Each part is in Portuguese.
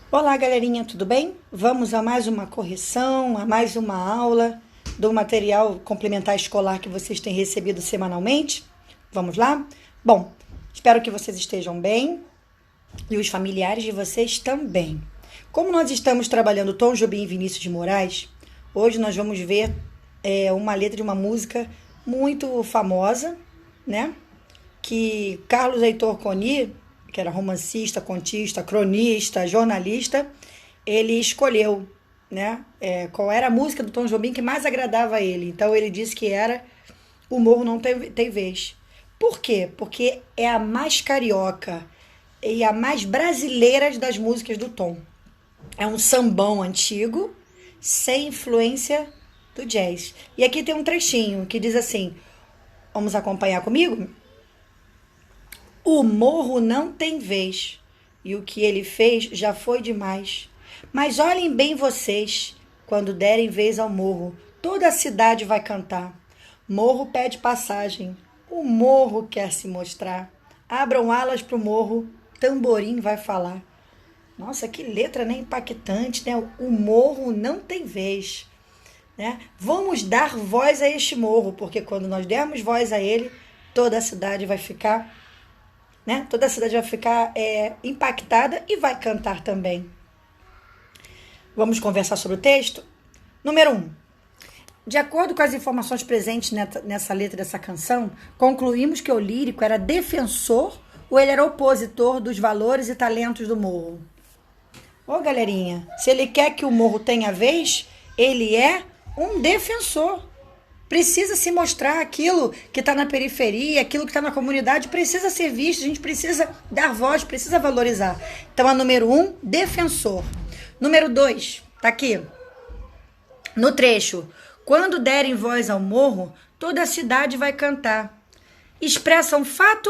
Olá, galerinha, tudo bem? Vamos a mais uma correção, a mais uma aula do material complementar escolar que vocês têm recebido semanalmente. Vamos lá? Bom, espero que vocês estejam bem e os familiares de vocês também. Como nós estamos trabalhando Tom Jobim e Vinícius de Moraes, hoje nós vamos ver uma letra de uma música muito famosa, né? Que Carlos Heitor Coni, que era romancista, contista, cronista, jornalista, ele escolheu, né, qual era a música do Tom Jobim que mais agradava a ele. Então ele disse que era O Morro Não Tem Vez. Por quê? Porque é a mais carioca e a mais brasileira das músicas do Tom. É um sambão antigo, sem influência do jazz. E aqui tem um trechinho que diz assim, vamos acompanhar comigo? O morro não tem vez, e o que ele fez já foi demais. Mas olhem bem vocês, quando derem vez ao morro, toda a cidade vai cantar. Morro pede passagem, o morro quer se mostrar. Abram alas pro morro, tamborim vai falar. Nossa, que letra, né? Impactante, né? O morro não tem vez, né? Vamos dar voz a este morro, porque quando nós dermos voz a ele, toda a cidade vai ficar... né? Toda a cidade vai ficar impactada e vai cantar também. Vamos conversar sobre o texto? Número 1. De acordo com as informações presentes nessa letra dessa canção, concluímos que o lírico era defensor ou ele era opositor dos valores e talentos do morro. Ô, galerinha, se ele quer que o morro tenha vez, ele é um defensor. Precisa se mostrar aquilo que está na periferia, aquilo que está na comunidade, precisa ser visto, a gente precisa dar voz, precisa valorizar. Então, a número 1, defensor. Número 2, tá aqui, no trecho. Quando derem voz ao morro, toda a cidade vai cantar. Expressa um fato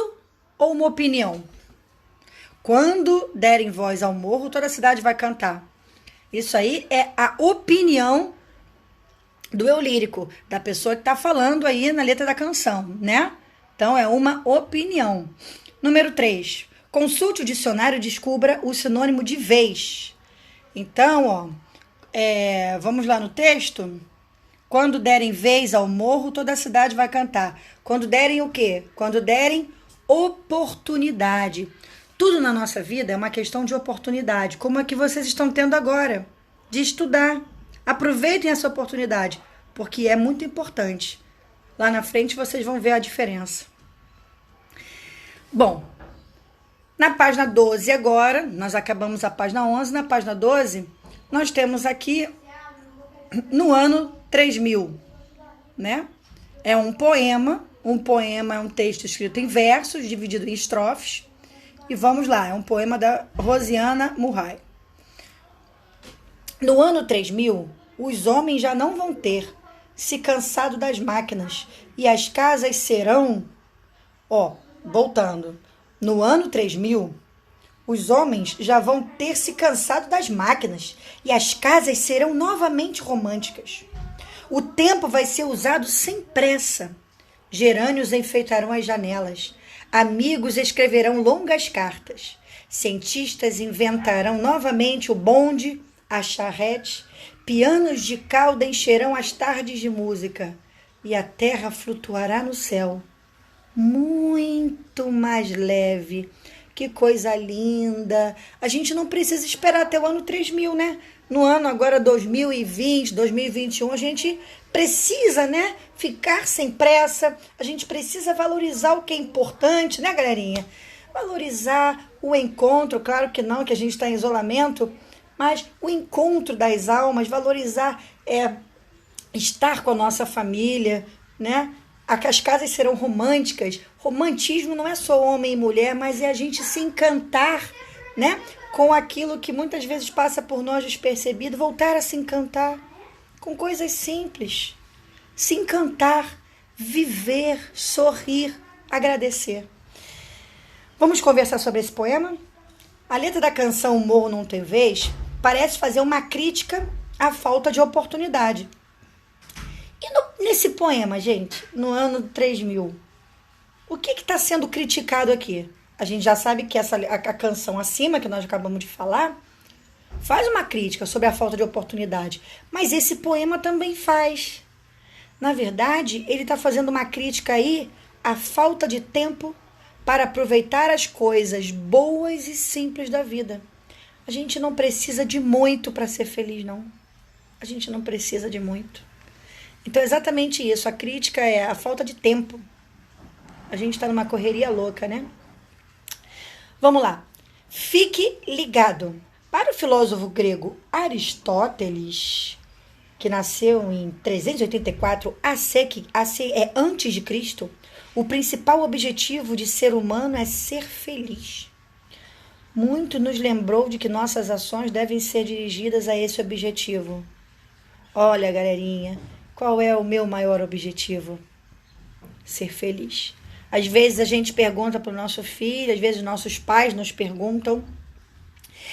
ou uma opinião? Quando derem voz ao morro, toda a cidade vai cantar. Isso aí é a opinião do eu lírico, da pessoa que está falando aí na letra da canção, né? Então, é uma opinião. Número 3. Consulte o dicionário e descubra o sinônimo de vez. Então, ó, vamos lá no texto. Quando derem vez ao morro, toda a cidade vai cantar. Quando derem o quê? Quando derem oportunidade. Tudo na nossa vida é uma questão de oportunidade, como a que vocês estão tendo agora, de estudar. Aproveitem essa oportunidade, porque é muito importante. Lá na frente vocês vão ver a diferença. Bom, na página 12 agora, nós acabamos a página 11, na página 12, nós temos aqui no ano 3000, né? É um poema é um texto escrito em versos, dividido em estrofes, e vamos lá, é um poema da Rosiana Murray. No ano 3000, os homens já não vão ter se cansado das máquinas e as casas serão... voltando. No ano 3000, os homens já vão ter se cansado das máquinas e as casas serão novamente românticas. O tempo vai ser usado sem pressa. Gerânios enfeitarão as janelas. Amigos escreverão longas cartas. Cientistas inventarão novamente o bonde, a charrete, pianos de cauda encherão as tardes de música e a terra flutuará no céu, muito mais leve. Que coisa linda! A gente não precisa esperar até o ano 3000, né? No ano agora 2020, 2021, a gente precisa, né, ficar sem pressa, a gente precisa valorizar o que é importante, né, galerinha? Valorizar o encontro, claro que não, que a gente está em isolamento, mas o encontro das almas, valorizar estar com a nossa família, né? As casas serão românticas. Romantismo não é só homem e mulher, mas é a gente se encantar, né, com aquilo que muitas vezes passa por nós despercebido, voltar a se encantar com coisas simples. Se encantar, viver, sorrir, agradecer. Vamos conversar sobre esse poema? A letra da canção O Morro Não Tem Vez parece fazer uma crítica à falta de oportunidade. E nesse poema, gente, no ano 3000, o que está sendo criticado aqui? A gente já sabe que a canção acima, que nós acabamos de falar, faz uma crítica sobre a falta de oportunidade, mas esse poema também faz. Na verdade, ele está fazendo uma crítica aí à falta de tempo para aproveitar as coisas boas e simples da vida. A gente não precisa de muito para ser feliz, não. A gente não precisa de muito. Então é exatamente isso. A crítica é a falta de tempo. A gente está numa correria louca, né? Vamos lá. Fique ligado. Para o filósofo grego Aristóteles, que nasceu em 384 antes de Cristo, o principal objetivo de ser humano é ser feliz. Muito nos lembrou de que nossas ações devem ser dirigidas a esse objetivo. Olha, galerinha, qual é o meu maior objetivo? Ser feliz. Às vezes a gente pergunta para o nosso filho, às vezes nossos pais nos perguntam: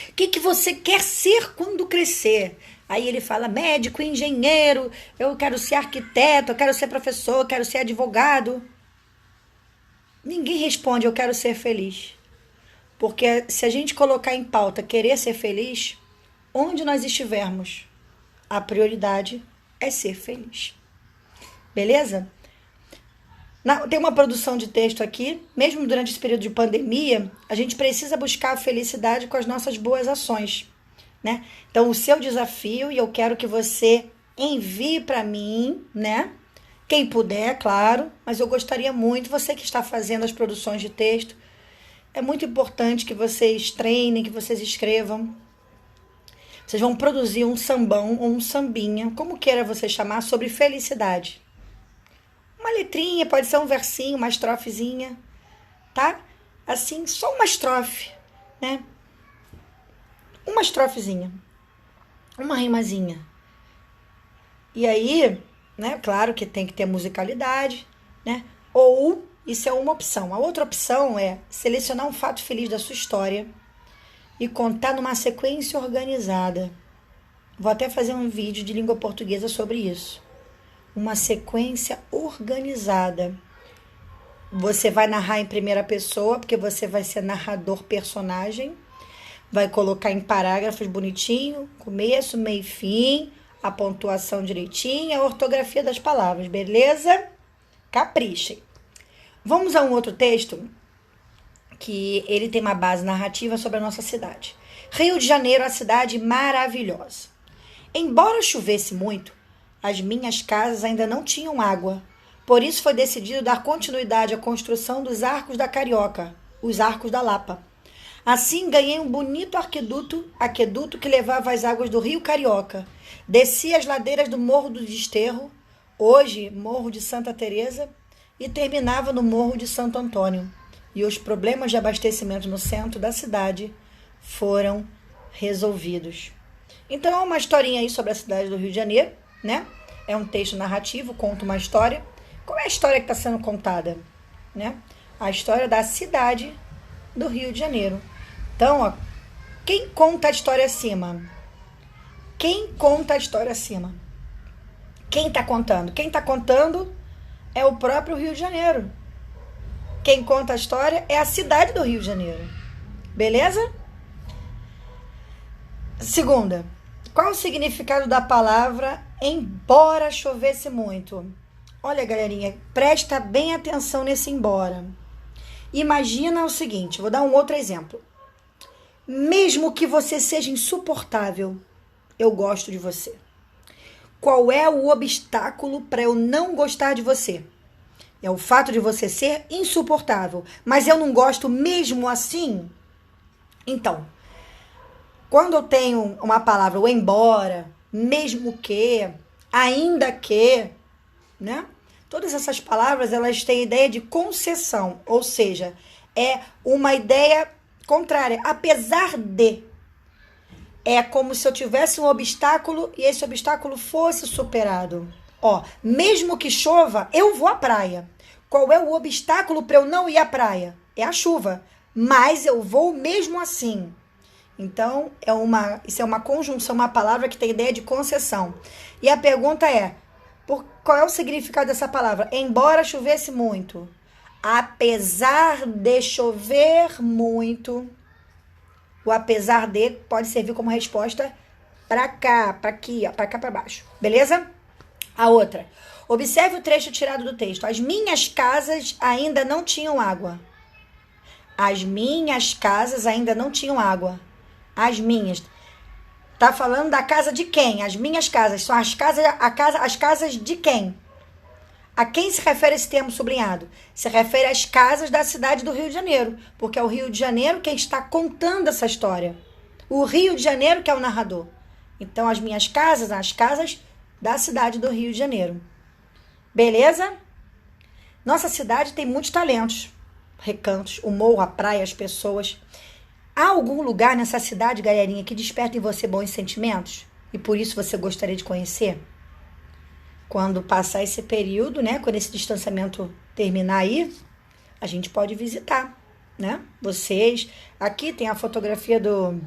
o que você quer ser quando crescer? Aí ele fala: médico, engenheiro, eu quero ser arquiteto, eu quero ser professor, eu quero ser advogado. Ninguém responde: eu quero ser feliz. Porque se a gente colocar em pauta querer ser feliz, onde nós estivermos, a prioridade é ser feliz. Beleza? Tem uma produção de texto aqui, mesmo durante esse período de pandemia, a gente precisa buscar a felicidade com as nossas boas ações, né? Então, o seu desafio, e eu quero que você envie para mim, né? Quem puder, claro, mas eu gostaria muito, você que está fazendo as produções de texto, é muito importante que vocês treinem, que vocês escrevam. Vocês vão produzir um sambão ou um sambinha, como queira você chamar, sobre felicidade. Uma letrinha, pode ser um versinho, uma estrofezinha, tá? Assim, só uma estrofe, né? Uma estrofezinha, uma rimazinha. E aí, né, claro que tem que ter musicalidade, né? Ou, isso é uma opção. A outra opção é selecionar um fato feliz da sua história e contar numa sequência organizada. Vou até fazer um vídeo de língua portuguesa sobre isso. Uma sequência organizada. Você vai narrar em primeira pessoa, porque você vai ser narrador personagem. Vai colocar em parágrafos bonitinho, começo, meio e fim, a pontuação direitinha, a ortografia das palavras, beleza? Caprichem. Vamos a um outro texto que ele tem uma base narrativa sobre a nossa cidade. Rio de Janeiro, a cidade maravilhosa. Embora chovesse muito, as minhas casas ainda não tinham água. Por isso foi decidido dar continuidade à construção dos Arcos da Carioca, os Arcos da Lapa. Assim, ganhei um bonito aqueduto que levava as águas do Rio Carioca. Descia as ladeiras do Morro do Desterro, hoje Morro de Santa Teresa, e terminava no Morro de Santo Antônio. E os problemas de abastecimento no centro da cidade foram resolvidos. Então, é uma historinha aí sobre a cidade do Rio de Janeiro, né? É um texto narrativo, conta uma história. Qual é a história que está sendo contada? Né? A história da cidade do Rio de Janeiro. Então, ó, quem conta a história acima? Quem conta a história acima? Quem está contando? Quem está contando é o próprio Rio de Janeiro. Quem conta a história é a cidade do Rio de Janeiro. Beleza? Segunda. Qual o significado da palavra embora chovesse muito? Olha, galerinha, presta bem atenção nesse embora. Imagina o seguinte, vou dar um outro exemplo. Mesmo que você seja insuportável, eu gosto de você. Qual é o obstáculo para eu não gostar de você? É o fato de você ser insuportável, mas eu não gosto mesmo assim? Então, quando eu tenho uma palavra, o embora, mesmo que, ainda que, né? Todas essas palavras, elas têm ideia de concessão, ou seja, é uma ideia contrária, apesar de. É como se eu tivesse um obstáculo e esse obstáculo fosse superado. Ó, mesmo que chova, eu vou à praia. Qual é o obstáculo para eu não ir à praia? É a chuva, mas eu vou mesmo assim. Então, isso é uma conjunção, uma palavra que tem ideia de concessão. E a pergunta é, qual é o significado dessa palavra? Embora chovesse muito, apesar de chover muito, O apesar de pode servir como resposta para cá, para aqui, ó, para cá, para baixo. Beleza? A outra. Observe o trecho tirado do texto. As minhas casas ainda não tinham água. As minhas casas ainda não tinham água. As minhas. Tá falando da casa de quem? As minhas casas. São as casas de quem? A quem se refere esse termo sublinhado? Se refere às casas da cidade do Rio de Janeiro, porque é o Rio de Janeiro quem está contando essa história. O Rio de Janeiro que é o narrador. Então, as minhas casas, as casas da cidade do Rio de Janeiro. Beleza? Nossa cidade tem muitos talentos, recantos, o morro, a praia, as pessoas. Há algum lugar nessa cidade, galerinha, que desperta em você bons sentimentos? E por isso você gostaria de conhecer? Quando passar esse período, né? Quando esse distanciamento terminar aí, a gente pode visitar, né? Vocês. Aqui tem a fotografia do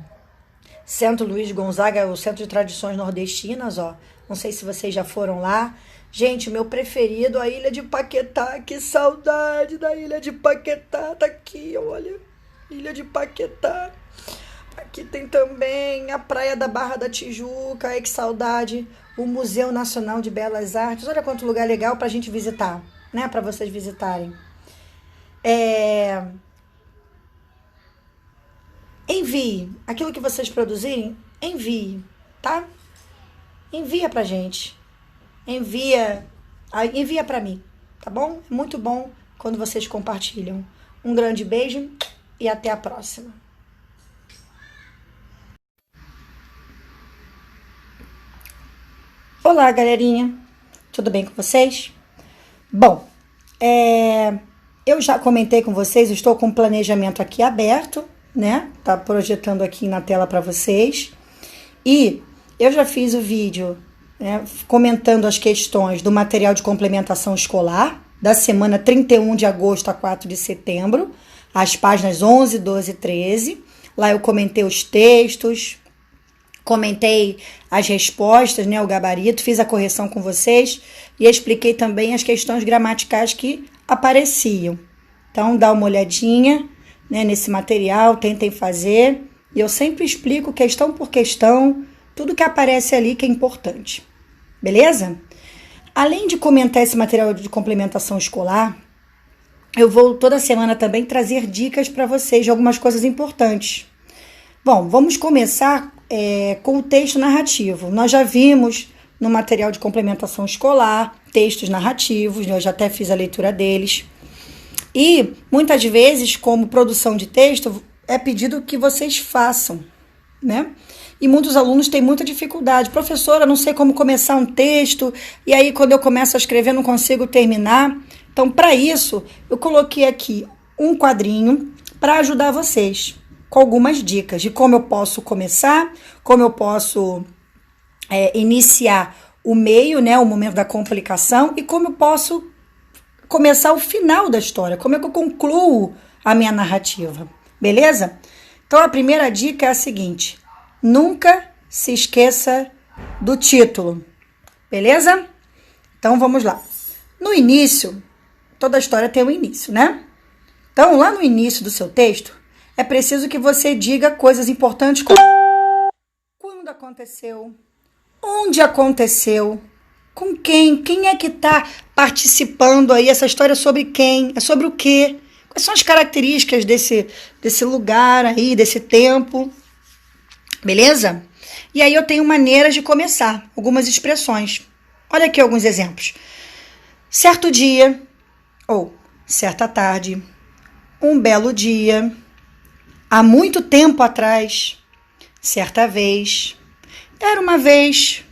Centro Luiz Gonzaga, o Centro de Tradições Nordestinas, ó. Não sei se vocês já foram lá. Gente, o meu preferido, a Ilha de Paquetá. Que saudade da Ilha de Paquetá. Tá aqui, olha. Ilha de Paquetá. Aqui tem também a Praia da Barra da Tijuca. Ai, que saudade. O Museu Nacional de Belas Artes. Olha quanto lugar legal pra gente visitar, né? Pra vocês visitarem. Envie. Aquilo que vocês produzirem, envie, tá? Envia pra gente. Envia pra mim, tá bom? É muito bom quando vocês compartilham. Um grande beijo e até a próxima. Olá, galerinha. Tudo bem com vocês? Bom, eu já comentei com vocês, estou com o planejamento aqui aberto, né? Tá projetando aqui na tela para vocês. E eu já fiz o vídeo, né, comentando as questões do material de complementação escolar da semana 31 de agosto a 4 de setembro, as páginas 11, 12 e 13. Lá eu comentei os textos, comentei as respostas, né, o gabarito, fiz a correção com vocês e expliquei também as questões gramaticais que apareciam. Então, dá uma olhadinha, né, nesse material, tentem fazer. E eu sempre explico questão por questão, tudo que aparece ali que é importante. Beleza? Além de comentar esse material de complementação escolar, eu vou toda semana também trazer dicas para vocês de algumas coisas importantes. Bom, vamos começar com o texto narrativo. Nós já vimos no material de complementação escolar textos narrativos, eu já até fiz a leitura deles. E muitas vezes, como produção de texto, é pedido que vocês façam, né? E muitos alunos têm muita dificuldade. Professora, não sei como começar um texto, e aí quando eu começo a escrever não consigo terminar. Então, para isso, eu coloquei aqui um quadrinho para ajudar vocês, com algumas dicas de como eu posso começar, como eu posso iniciar o meio, né, o momento da complicação, e como eu posso começar o final da história, como é que eu concluo a minha narrativa, beleza? Então, a primeira dica é a seguinte: nunca se esqueça do título, beleza? Então, vamos lá. No início, toda história tem um início, né? Então, lá no início do seu texto, é preciso que você diga coisas importantes como quando aconteceu, onde aconteceu, com quem é que está participando aí, essa história é sobre quem, é sobre o quê, quais são as características desse lugar aí, desse tempo, beleza? E aí eu tenho maneiras de começar, algumas expressões. Olha aqui alguns exemplos. Certo dia, ou certa tarde, um belo dia, há muito tempo atrás, certa vez, era uma vez,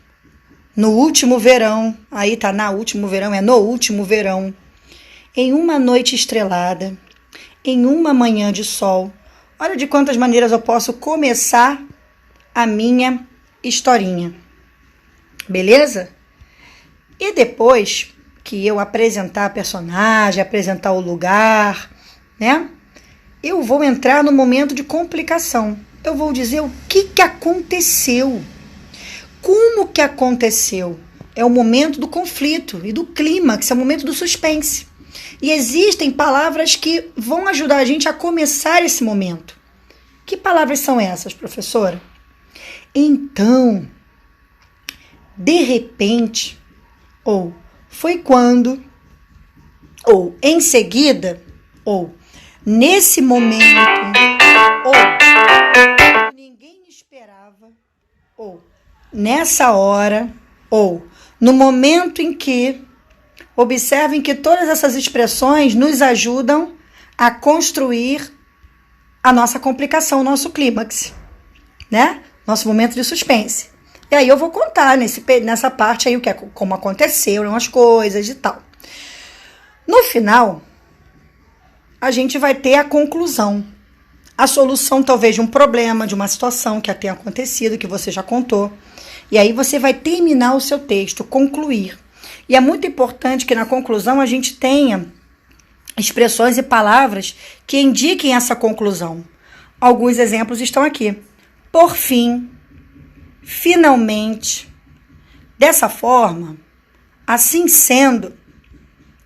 no último verão, aí tá no último verão, em uma noite estrelada, em uma manhã de sol. Olha de quantas maneiras eu posso começar a minha historinha, beleza? E depois que eu apresentar a personagem, apresentar o lugar, né? Eu vou entrar no momento de complicação. Eu vou dizer o que aconteceu. Como que aconteceu? É o momento do conflito e do clímax, é o momento do suspense. E existem palavras que vão ajudar a gente a começar esse momento. Que palavras são essas, professora? Então, de repente, ou foi quando, ou em seguida, ou nesse momento, ou ninguém esperava, ou nessa hora, ou no momento em que. Observem que todas essas expressões nos ajudam a construir a nossa complicação, o nosso clímax, né? Nosso momento de suspense. E aí eu vou contar nessa parte aí como aconteceram as coisas e tal. No final, a gente vai ter a conclusão. A solução talvez de um problema, de uma situação que tenha acontecido, que você já contou. E aí você vai terminar o seu texto, concluir. E é muito importante que na conclusão a gente tenha expressões e palavras que indiquem essa conclusão. Alguns exemplos estão aqui. Por fim, finalmente, dessa forma, assim sendo,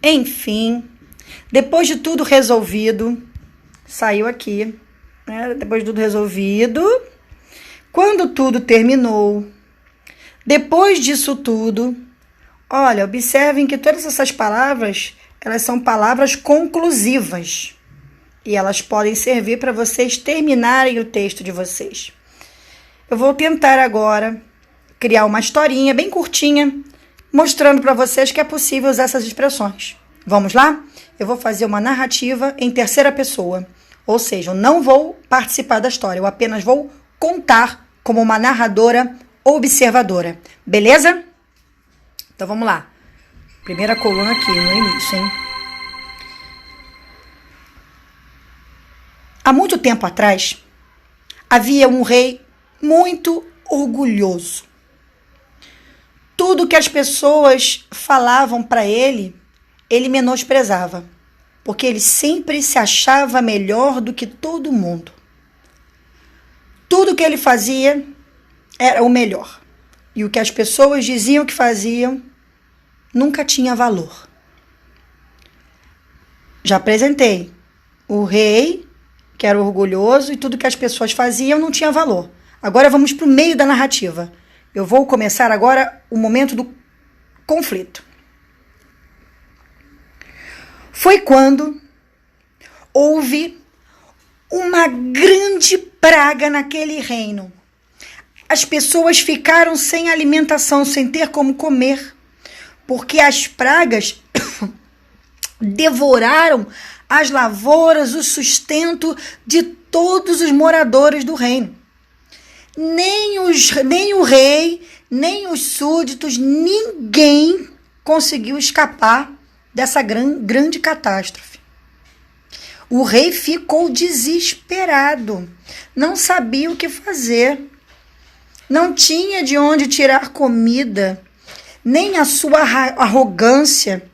enfim, depois de tudo resolvido, saiu aqui, né? Depois de tudo resolvido, quando tudo terminou, depois disso tudo, olha, observem que todas essas palavras, elas são palavras conclusivas. E elas podem servir para vocês terminarem o texto de vocês. Eu vou tentar agora criar uma historinha bem curtinha, mostrando para vocês que é possível usar essas expressões. Vamos lá? Eu vou fazer uma narrativa em terceira pessoa. Ou seja, eu não vou participar da história, eu apenas vou contar como uma narradora observadora. Beleza? Então, vamos lá. Primeira coluna aqui, no início, hein? Há muito tempo atrás, havia um rei muito orgulhoso. Tudo que as pessoas falavam para ele, ele menosprezava, porque ele sempre se achava melhor do que todo mundo. Tudo que ele fazia era o melhor. E o que as pessoas diziam que faziam nunca tinha valor. Já apresentei o rei, que era orgulhoso, e tudo que as pessoas faziam não tinha valor. Agora vamos para o meio da narrativa. Eu vou começar agora o momento do conflito. Foi quando houve uma grande praga naquele reino. As pessoas ficaram sem alimentação, sem ter como comer, porque as pragas devoraram as lavouras, o sustento de todos os moradores do reino. Nem o rei, nem os súditos, ninguém conseguiu escapar dessa grande catástrofe. O rei ficou desesperado, não sabia o que fazer, não tinha de onde tirar comida, nem a sua arrogância,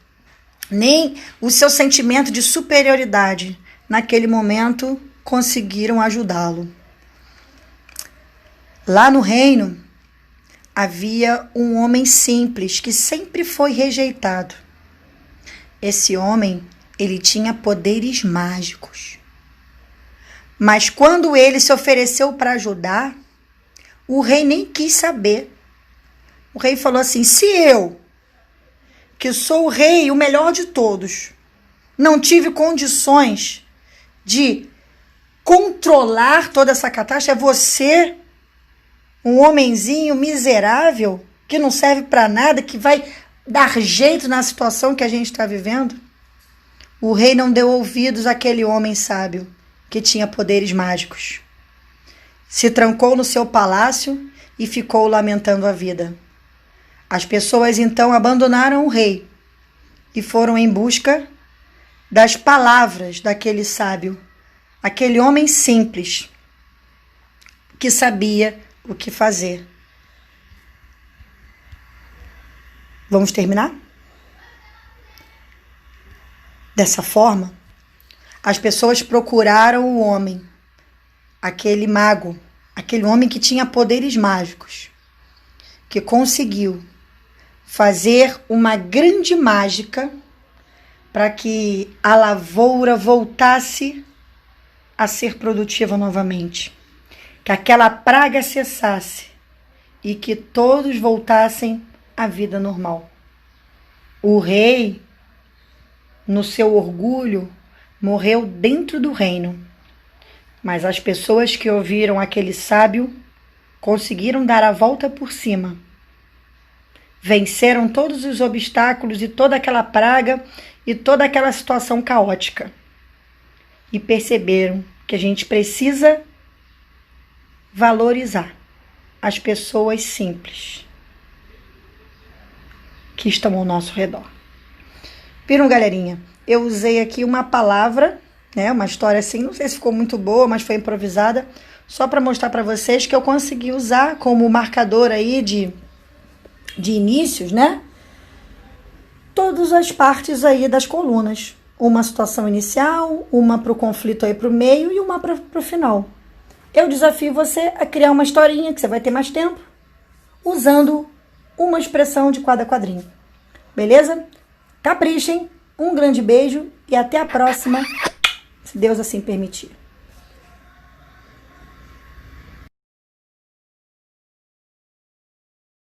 nem o seu sentimento de superioridade, naquele momento, conseguiram ajudá-lo. Lá no reino, havia um homem simples que sempre foi rejeitado. Esse homem, ele tinha poderes mágicos. Mas quando ele se ofereceu para ajudar, o rei nem quis saber. O rei falou assim: se eu, que sou o rei, o melhor de todos, não tive condições de controlar toda essa catástrofe, é você, um homenzinho miserável, que não serve para nada, que vai dar jeito na situação que a gente está vivendo? O rei não deu ouvidos àquele homem sábio, que tinha poderes mágicos. Se trancou no seu palácio e ficou lamentando a vida. As pessoas então abandonaram o rei e foram em busca das palavras daquele sábio, aquele homem simples que sabia o que fazer. Vamos terminar? Dessa forma, as pessoas procuraram o homem, aquele mago, aquele homem que tinha poderes mágicos, que conseguiu fazer uma grande mágica para que a lavoura voltasse a ser produtiva novamente. que aquela praga cessasse e que todos voltassem à vida normal. O rei, no seu orgulho, morreu dentro do reino, mas as pessoas que ouviram aquele sábio conseguiram dar a volta por cima. Venceram todos os obstáculos e toda aquela praga e toda aquela situação caótica. E perceberam que a gente precisa valorizar as pessoas simples que estão ao nosso redor. Viram, galerinha? Eu usei aqui uma palavra, né? Uma história assim, não sei se ficou muito boa, mas foi improvisada, só para mostrar para vocês que eu consegui usar como marcador aí de inícios, né? Todas as partes aí das colunas. Uma situação inicial, uma para o conflito aí para o meio e uma para o final. Eu desafio você a criar uma historinha, que você vai ter mais tempo, usando uma expressão de cada quadrinho. Beleza? Caprichem, um grande beijo e até a próxima, se Deus assim permitir.